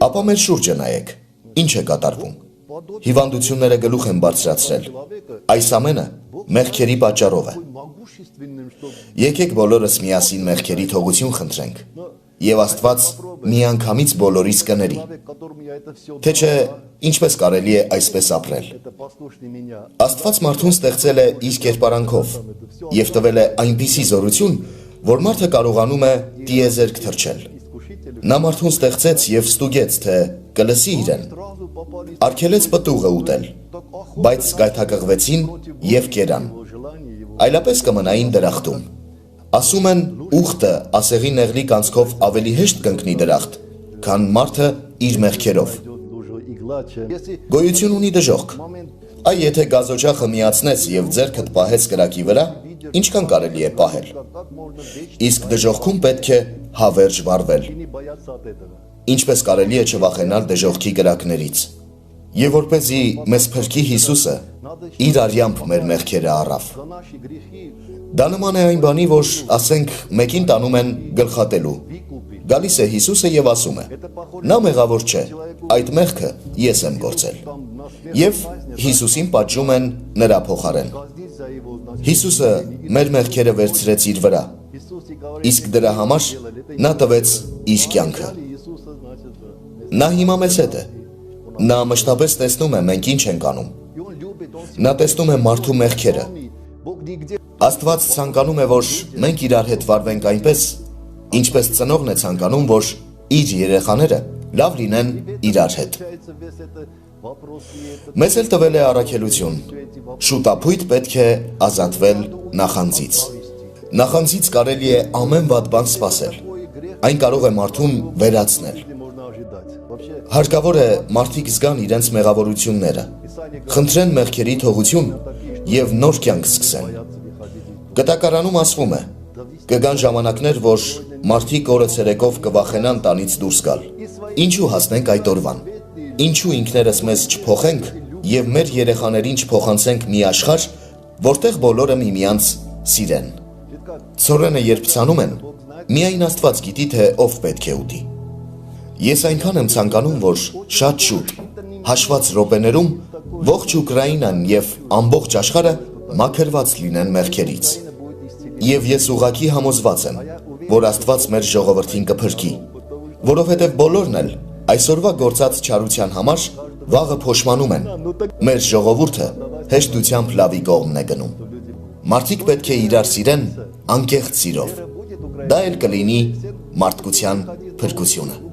Ապա մեր շուրջը նայեք, ինչ է կատարվում։ Հիվանդությունները գլուխ են բարձրացրել։ Այս ամենը մեղքերի պատճառով է։ Եկեք բոլորս միասին մեղքերի թողություն խնդրենք, եւ Աստված միանգամից բոլորիս կների։ Թե չէ, ինչպես կարելի է այսպես ապրել։ Աստված մարդուն ստեղծել է իր կերպարանքով եւ տվել է այնպիսի զորություն, որ մարդը կարողանում է տիեզերք թռչել։ Նա մարդուն ստեղծեց եւ ստուգեց, թե կլսի իրեն։ Արգելեց պտուղը ուտել, բայց գայթակղվեցին եւ կերան։ Այլապես կմնային դրախտում։ Ասում են, ուխտը ասեղի նեղլիկ անցքով ավելի հեշտ կընկնի դրախտ, քան մարդը իր մեղքերով։ Գոյություն ունի դժոխք։ Այ եթե գազօջախը միացնես եւ ձեռքդ պահես կրակի վրա, ինչքան կարելի է պահել։ Իսկ դժոխքում պետք է հավերժ վարվել։ Ինչպես կարելի է չվախենալ դժոխքի կրակներից։ Եվ որպեսզի մեզ փրկի Հիսուսը, իր արյամբ մեր մեղքերը առավ։ Դա նման է այն բանի, որ ասենք մեկին տանում են գլխատելու։ Գալիս է Հիսուսը եւ ասում է. նա մեղավոր չէ, այդ մեղքը ես եմ գործել։ Եվ Հիսուսին պատժում են նրա փոխարեն։ Հիսուսը մեր մեղքերը վերցրեց իր վրա, իսկ դրա համար նա տվեց իր կյանքը։ Նա հիմա մեզ հետ է։ Նա մշտապես տեսնում է մենք ինչ ենք անում։ Նա տեսնում է մարդու մեղքերը։ Աստված ցանկանում է, որ մենք իրար հետ վարվենք այնպես, ինչպես ծնողն է ցանկանում, որ իր երեխաները լավ լինեն իրար հետ։ Մեզ էլ տվել է առաքելություն։ Շուտապույտ պետք է ազատվել նախանձից։ Նախանձից կարելի է ամեն վատ բան սպասել։ Այն կարող է մարդուն վերացնել։ Հարկավոր է մարդիկ զգան իրենց մեղավորությունները, խնդրեն մեղքերի թողություն եւ նոր կյանք սկսեն։ Կտակարանում ասվում է. կգան ժամանակներ, որ մարդիկ օրը ցերեկով կվախենան տանից դուրս գալ։ Ինչու հասնենք այդ օրվան։ Ինչու ինքներս մեզ չփոխենք եւ մեր երեխաներին չփոխանցենք մի աշխարհ, որտեղ բոլորը միմյանց սիրեն։ Ցորենը երբ ցանում են, միայն Աստված գիտի, թե ով պետք է ուտի։ Ես այնքան եմ ցանկանում, որ շատ շուտ, հաշված րոպեներում, ողջ Ուկրաինան եւ ամբողջ աշխարհը մաքրված լինեն մեղքերից։ Եվ ես ուղղակի համոզված եմ, որ Աստված մեր ժողովրդին կփրկի, որովհետև բոլորն էլ այսօրվա գործած չարության համար վաղը փոշմանում են։ Մեր ժողովուրդը հեշտությամբ լավի կողմն է գնում։ Մարդիկ պետք է իրար սիրեն անկեղծ սիրով։ Դա էլ կլինի մարդկության փրկությունը։